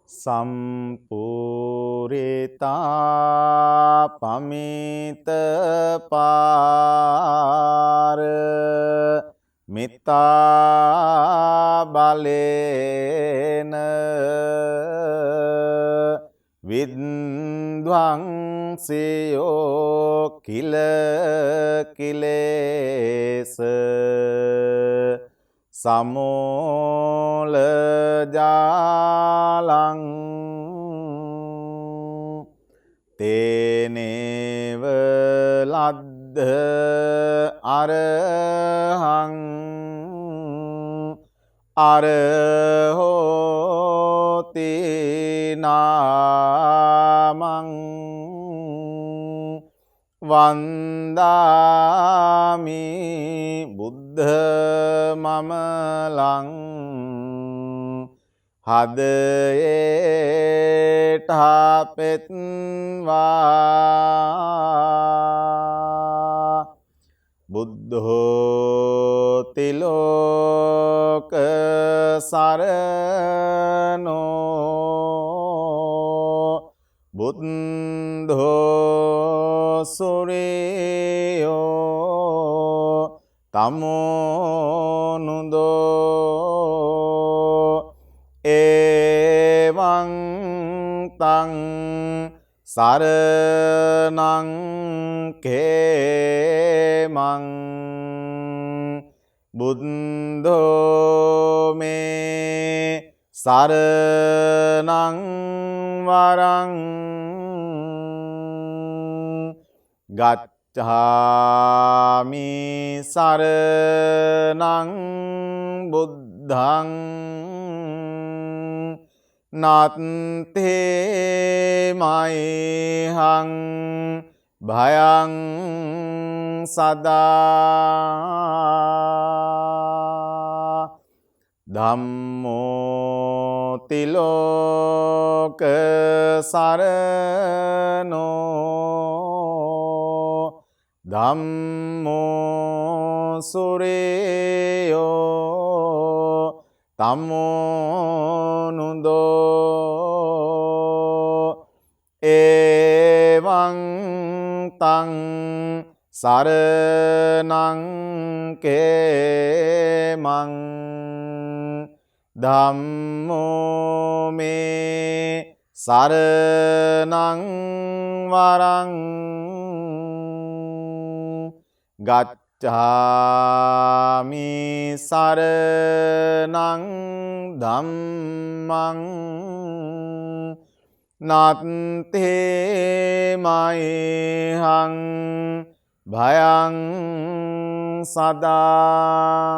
සම්පූරිතා පමිත පාර මිත්තා බලේන විද්වංසයෝ කිල කිලේස සමෝල ජාලං තේනේව ලද්ද අරහං අරහෝති නාමං වන්දාමි බුද්ධ මමලං හදයට පෙත්වා බුද්ධෝ තිලෝක සරණෝ බුද්ධෝ සුරියෝ තමෝනුදෝ එවං තං සරණං කේමං බුද්ධෝ මේ සරණං වරං ගච්ඡාමි සරණං බුද්ධං නාත්තේ මයිහං භයං සදා ධම්මෝ තිලෝක සරණෝ ධම්මෝ සුරියෝ තමෝනුදෝ එවං තං සරණං කේමං ධම්මෝ මේ සරණං වරං ගච්ඡාමි සරණං ධම්මං නාත්තේ මයිහං භයං සදා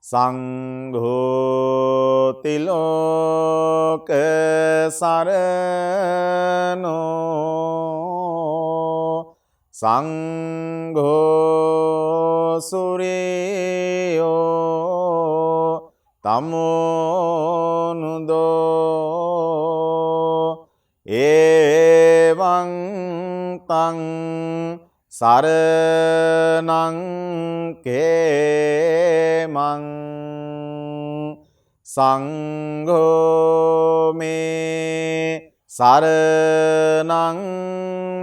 සංඝෝ තිලෝක සරණෝ සංඝෝ සුරියෝ තමෝනුදෝ එවං තං සරණං කේමං සංඝෝ මේ සරණං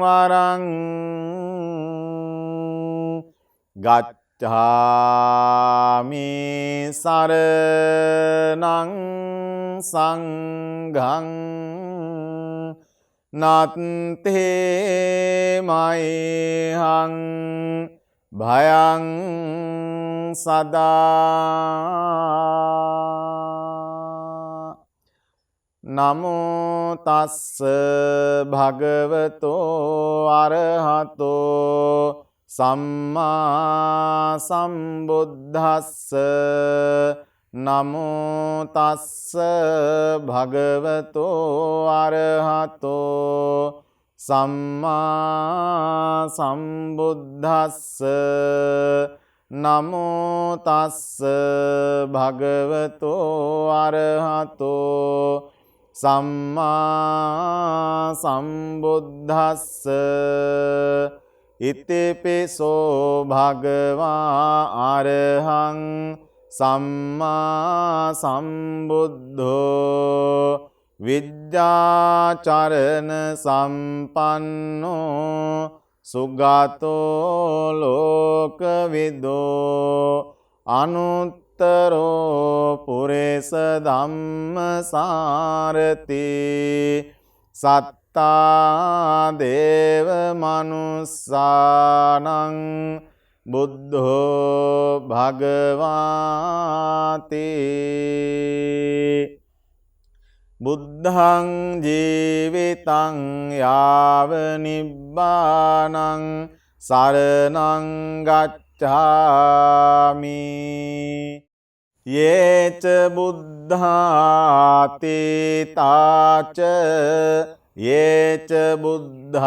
වරං ගච්ඡාමි සරණං සංඝං නාත්තේ මයිහං භයං සදා නමෝ තස්ස භගවතෝ අරහතෝ සම්මා සම්බුද්දස්ස නමෝ තස්ස භගවතෝ අරහතෝ සම්මා සම්බුද්දස්ස නමෝ තස්ස භගවතෝ අරහතෝ සම්මා සම්බුද්දස්ස ඉතිපිසෝ භගවා අරහං සම්මා සම්බුද්ධෝ විද්‍යාචරණ සම්පන්නෝ සුගතෝ ලෝකවිදෝ අනුත්තරෝ පුරේස ධම්මසාරති සත්තා දේව මනුස්සානං බුද්ධෝ භගවාති බුද්ධං ජීවිතං යාව නිබ්බානං සරණං ගච්ඡාමි යේච බුද්ධාති තාච යේච බුද්ධානාගතා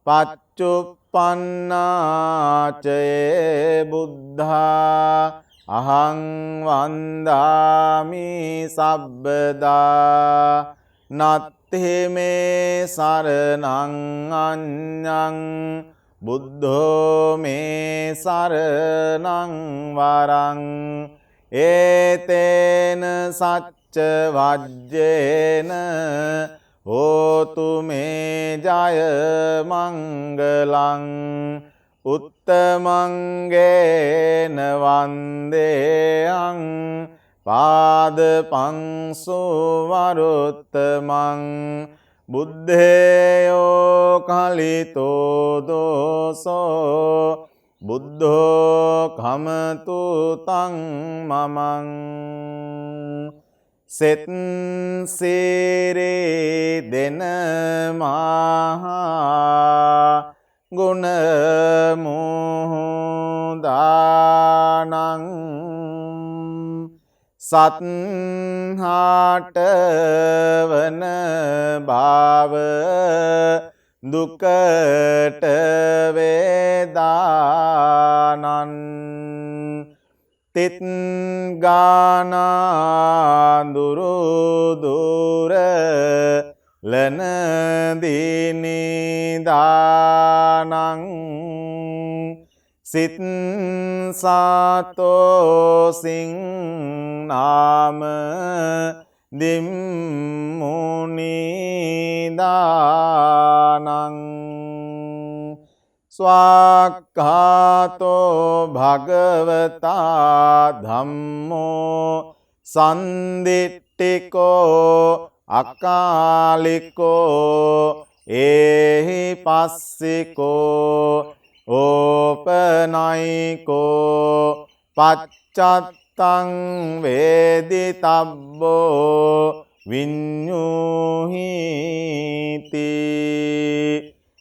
පච්චුප්පන්නාචේ බුද්ධා අහං වන්දාමි සබ්බදා නත්ථි මේ සරණං අඤ්ඤං බුද්ධෝ මේ සරණං වරං ඒතේන සච්ච වජ්ජේන හෝතු මේ ජය මංගලං උත්තමංගේන වන්දේයං පාදපංසු වරුත්තමං බුද්ධේයෝ කලිතෝ දෝසෝ බුද්ධෝ කමතු තං මමං සෙත් සීරේ දෙන මහා ගුණ මුදානං සත්හාට වන භාව දුකට වේදානං තිත් ගානා දුරු දුර ලන දිනිදානං සිත් සාතෝ සිං නාම දිම්මුනිදානං ස්වාක්ඛාතෝ භගවතා ධම්මෝ සන්දිට්ඨිකෝ අකාලිකෝ ඒහි පස්සිකෝ ඕපනයිකෝ පච්චත්තං වේදිතබ්බෝ විඤ්ඤුහිති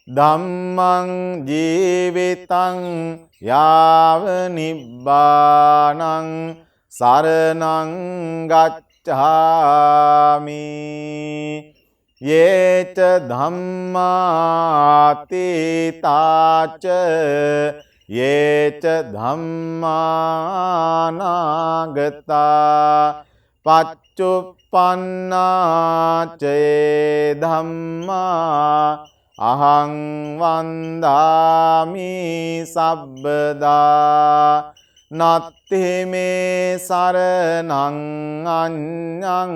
ධම්මං ජීවිතං යාව නිබ්බානං සරණං ගච්ඡාමි යේච ධම්මාති තාච යේච ධම්මානාගතා පච්චුප්පන්නාචේ ධම්මා අහං වන්දාමි සබ්බදා නත්ථි මේ සරණං අඤ්ඤං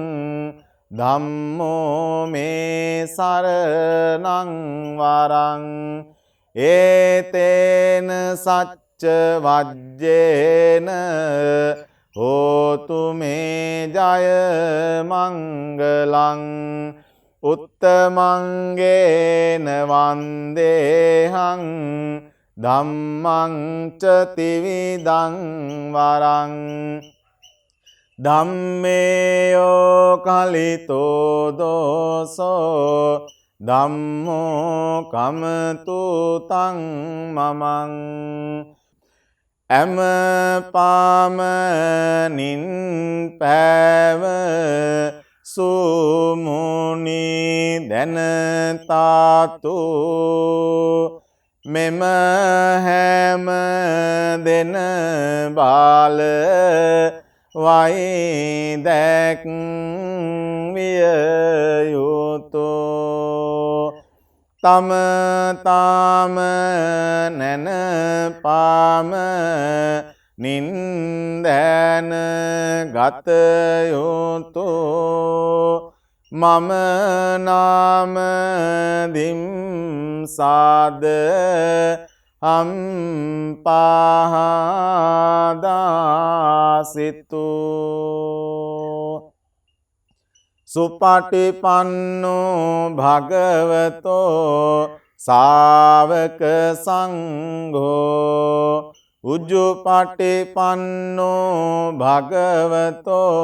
ධම්මෝ මේ සරණං වරං ඒතේන සච්ච වජ්ජේන හෝතු මේ ජය මංගලං උත්තමංගේන වන්දේහං ධම්මං ච තිවිදං වරං ධම්මේයෝ කලිතෝ දෝසෝ ධම්මෝ කමතු තං මමං ඇම පාමනින් පැව සුමුනි දැනතාතු මෙම හැම දෙන බාල වයිදැක් විය යුතු තම තාම නැන පාම නින්දෑන ගතයුතු මම නාම දිම් සාද අම්පාහදාසිතු සුපටිපන්නෝ භගවතෝ සාවක සංඝෝ උජ්ජුපටිපන්නෝ භගවතෝ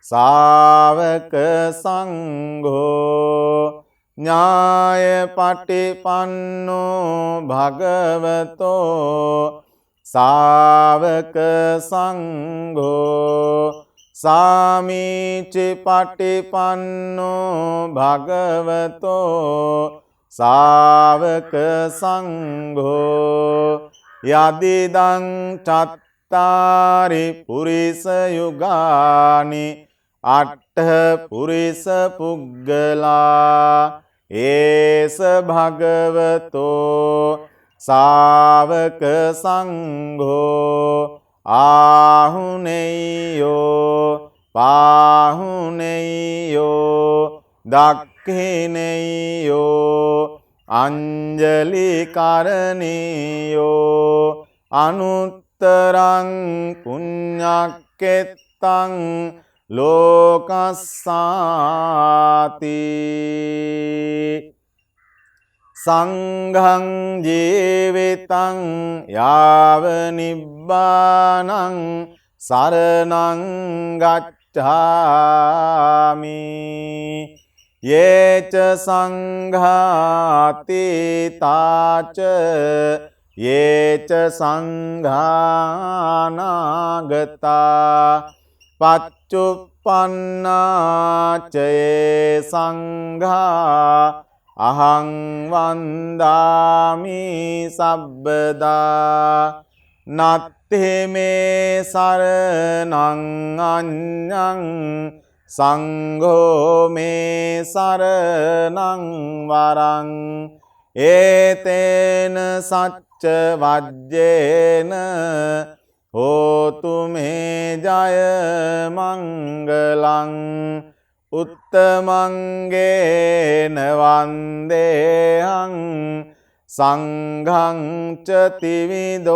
සාවක සංඝෝ ඥායපටිපන්නෝ භගවතෝ සාවක සංඝෝ සාමීචි පටිපන්නෝ භගවතෝ සාවක සංඝෝ යදිදං චත්තාරි පුරිස යුගානි අට්ඨ පුරිස පුග්ගලා ඒස භගවතෝ සාවක සංඝෝ ආහුනේයෝ පාහුනේයෝ දක්ඛිනේයෝ අංජලි කරණීයෝ අනුත්තරං පුඤ්ඤක්කෙත්තං ලෝකස්සාති සංඝං ජීවිතං යාව නිබ්බානං සරණං ගච්ඡාමි යේච සංඝාති තාච යේච සංඝානාගතා පච්චුප්පන්නාචයේ සංඝා අහං වන්දාමි සබ්බදා නත්ථි මේ සරණං අඤ්ඤං සංඝෝ මේ සරණං වරං ඒතේන සච්ච වජ්ජේන හෝතු මේ ජය මංගලං උත්තමංගේන වන්දේහං සංඝං ච තිවිදෝත්තමං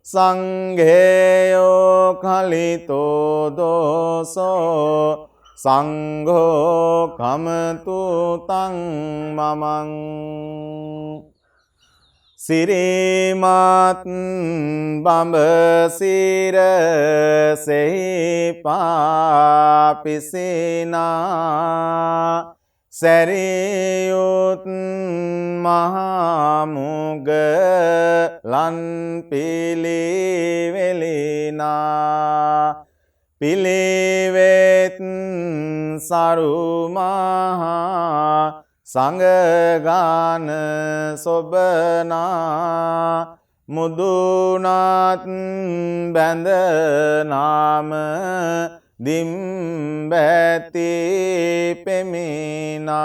සංඝේයෝ කලිතෝ දෝසෝ සංඝෝ කමතු තං මමං සිරිමත් බඹසිර සෙහි පාපිසිනා සැරියුත් මහමුග ලන් පිළිවෙලිනා පිළිවෙත් සරුමහා සංඝගාන සොබනා මුදුනත් බැඳ නාම දිම්බැති පෙමිනා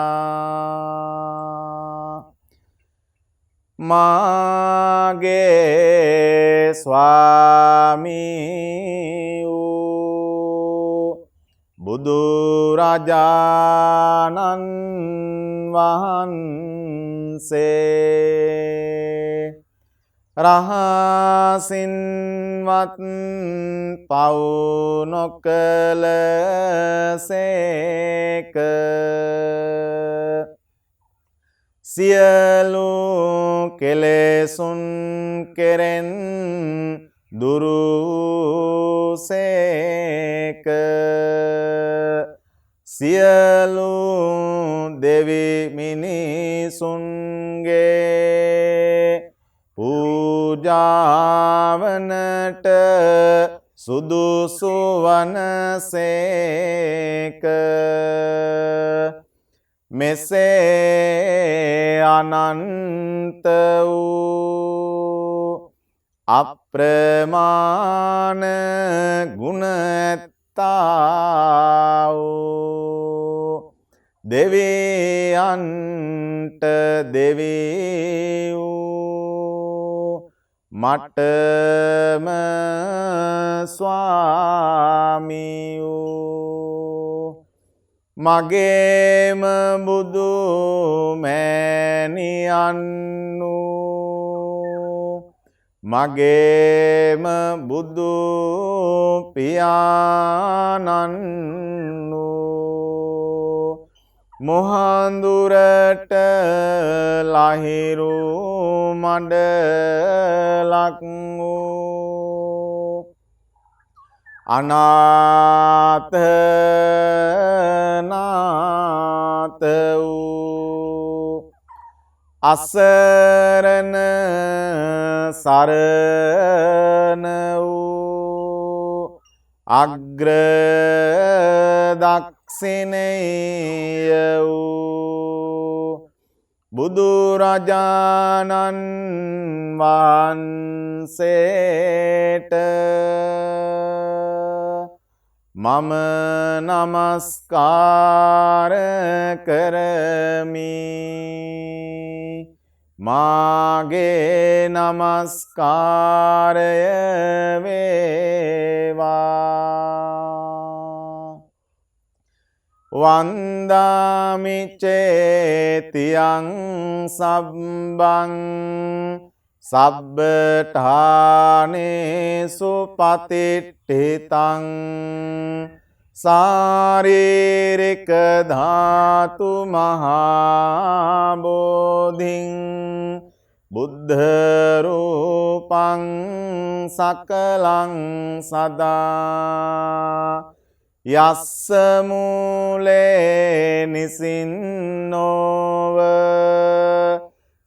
මාගේ ස්වාමී වූ බුදුරජාණන් වහන්සේ රහසින්වත් පව් නොකළ සේක සියලු කෙලෙසුන් කෙරෙන් දුරු සේක සියලු දෙවි මිනිසුන්ගේ පූජාවනට සුදුසු වනසේක මෙසේ අනන්ත වූ අප්‍රමාණ ගුණ ඇත්තා වූ දෙවියන්ට දෙවියෝ මටම ස්වාමියෝ මගේම බුදු මෑණියන්නු මගේම බුදු පියාණන්ු මොහඳුරට ලහිරු මඩලක් වූ අනාථ නාථ වූ අසරණ සරණ වූ අග්‍ර දක්ෂිනේය වූ බුදුරජාණන් වහන්සේට මම නමස්කාර කරමි මාගේ නමස්කාරය වේවා වන්දාමි චේතියං සබ්බං සබ්බඨානේසු පතිට්ඨිතං සාරීරික ධාතු මහා බෝධින් බුද්ධ රූපං සකලං සදා යස්ස මූලේ නිසින්නෝව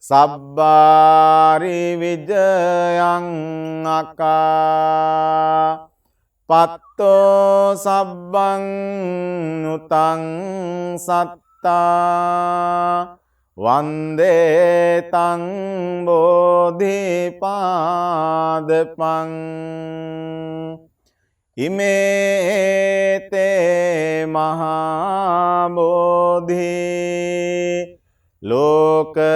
සබ්බාරි විජයං අකා පත්තෝ සබ්බං නුතං සත්තා වන්දේ තං බෝධිපාදපං ඉමේතේ මහා බෝධි ලෝකනාතේන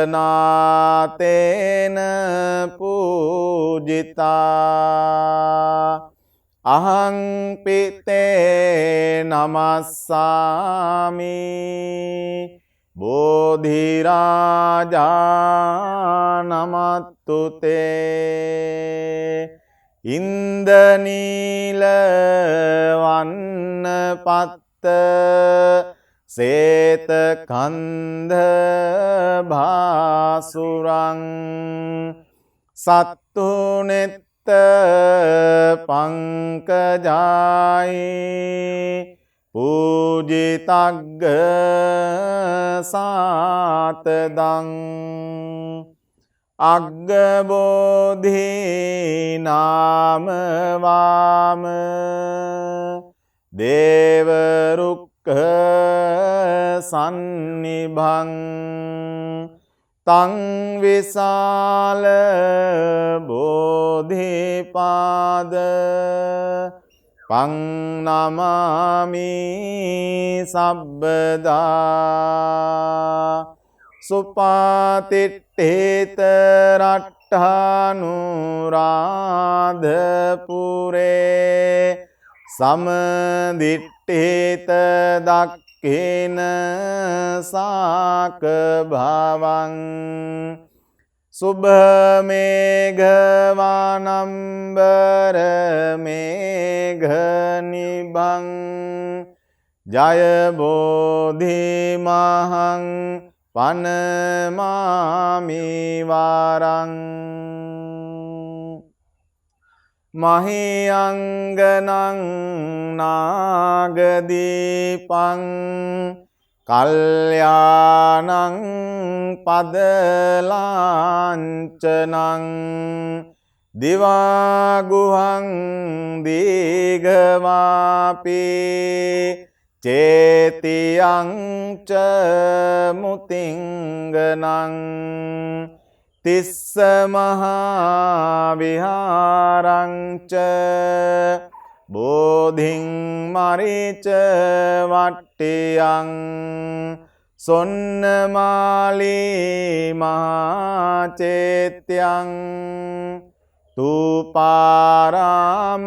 පූජිතා අහං පිතේ නමස්සාමි බෝධිරාජා නමත්තුතේ ඉන්දනීල වන්න පත්ත සේත කන්ධ භාසුරං සත්තුනෙත්ත පංකජායි පූජිතග්ග සාතදං අග්ගබෝධි නාම වාම දේවරුක්ඛ සන්නිභං තං විසාල බෝධිපාද පං නමාමි සබ්බදා සුපාතිට්ඨේත රට්ඨානුරාධපුරේ සමදිට්ඨේත දක්ඛින සාක භවං සුභ මේඝ වනම්බර මේඝ නිභං ජය බෝධි මහං පනමාමි වරං මහියංගනං නාගදීපං කල්යාණං පදලාංචනං දිවාගුහං දීඝවාපී චේතියං ච මුතිංගනං තිස්ස මහා විහාරං ච බෝධින් මරිච වට්ටියං සොන්නමාලී මහාචේත්‍යං තුපාරාම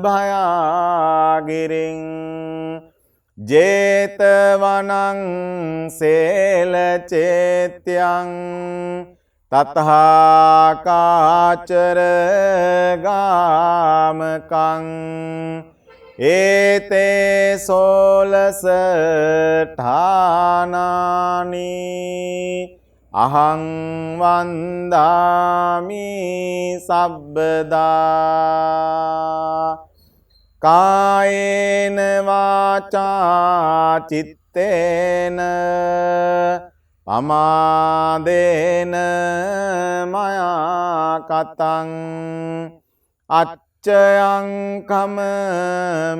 භයාගිරින් ජේතවනං සේලචේත්‍යං තතහාකාචර ගාමකං ඒතේ සෝලස ඨානානි අහං වන්දාමි සබ්බදා කායේන වාචා චිත්තේන පමාදේන මයා කතං අච්චයං කම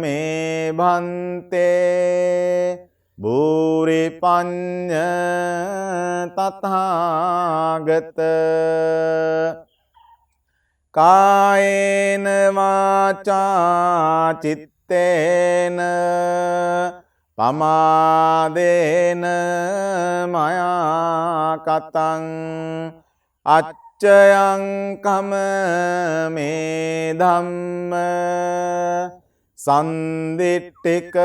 මේ භන්තේ භූරි පඤ්ඤ තථාගත කායේන වාචා චිත්තේන පමාදේන මයා කතං අච්චයං කම මේ ධම්ම සන්දිට්ඨික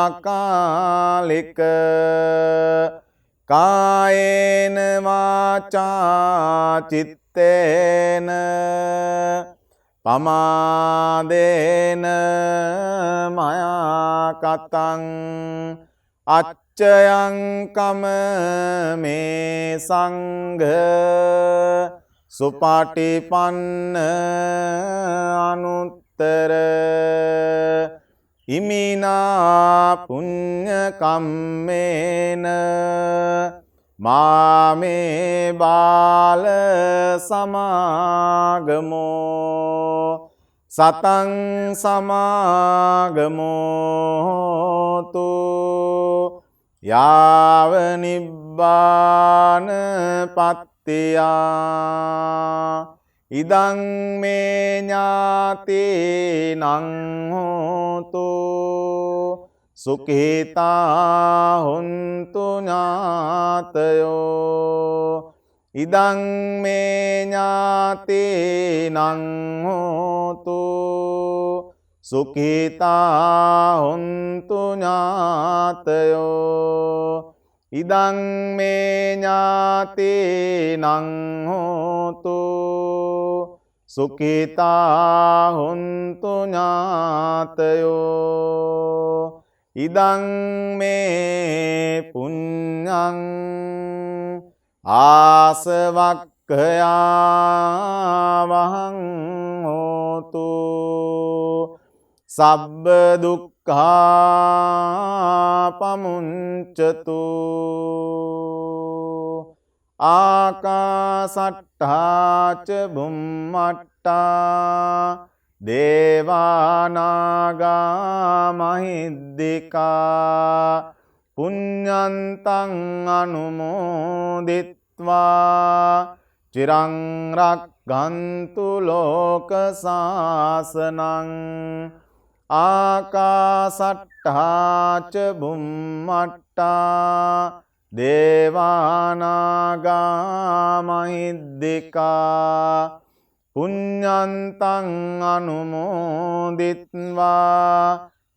අකාලික කායේන වාචා චිත්තේන පමාදේන මයා කතං අච්චයං කම මේ සංඝ සුපාටිපන්න අනුත්තර ඉමිනා පුඤ්ඤ කම්මේන මාමේ බාල සමාගමෝ සතං සමාගමෝතු යාව නිබ්බාන පත්තියා ඉදං මේ ඥාතිනං හෝතු සුඛිතා හොන්තු ඥාතයෝ ඉදං මේ ඥාතිනං හෝතු සුඛිතා හොන්තු ඥාතයෝ ඉදං මේ ඥාතිනං හෝතු සුඛිතා හොන්තු ඥාතයෝ ඉදං මේ පුඤ්ඤං ආසවක්ඛයා වහං හෝතු සබ්බ දුක්ඛා පමුංචතු ආකාසට්ඨා ච බුම්මට්ඨා දේවානාගා මහිද්దికා පුඤ්ඤන්තං අනුමෝදිත්වා චිරං රක්ඛන්තු ලෝක සාසනං ආකාසට්ඨා ච බුම්මට්ඨා දේවානාගා මහිද්దికා පුඤ්ඤන්තං අනුමෝදිත්වා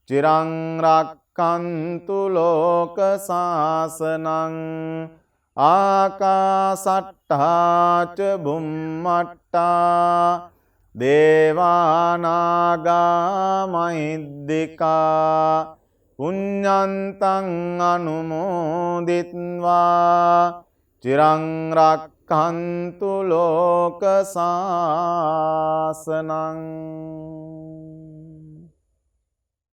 චිරං රක්ඛන්තු ලෝක සාසනං ආකාසට්ඨා ච බුම්මට්ඨා දේවානාගා මහිද්దికා පුඤ්ඤන්තං අනුමෝදිත්වා චිරං රක්ඛන්තු ලෝක සාසනං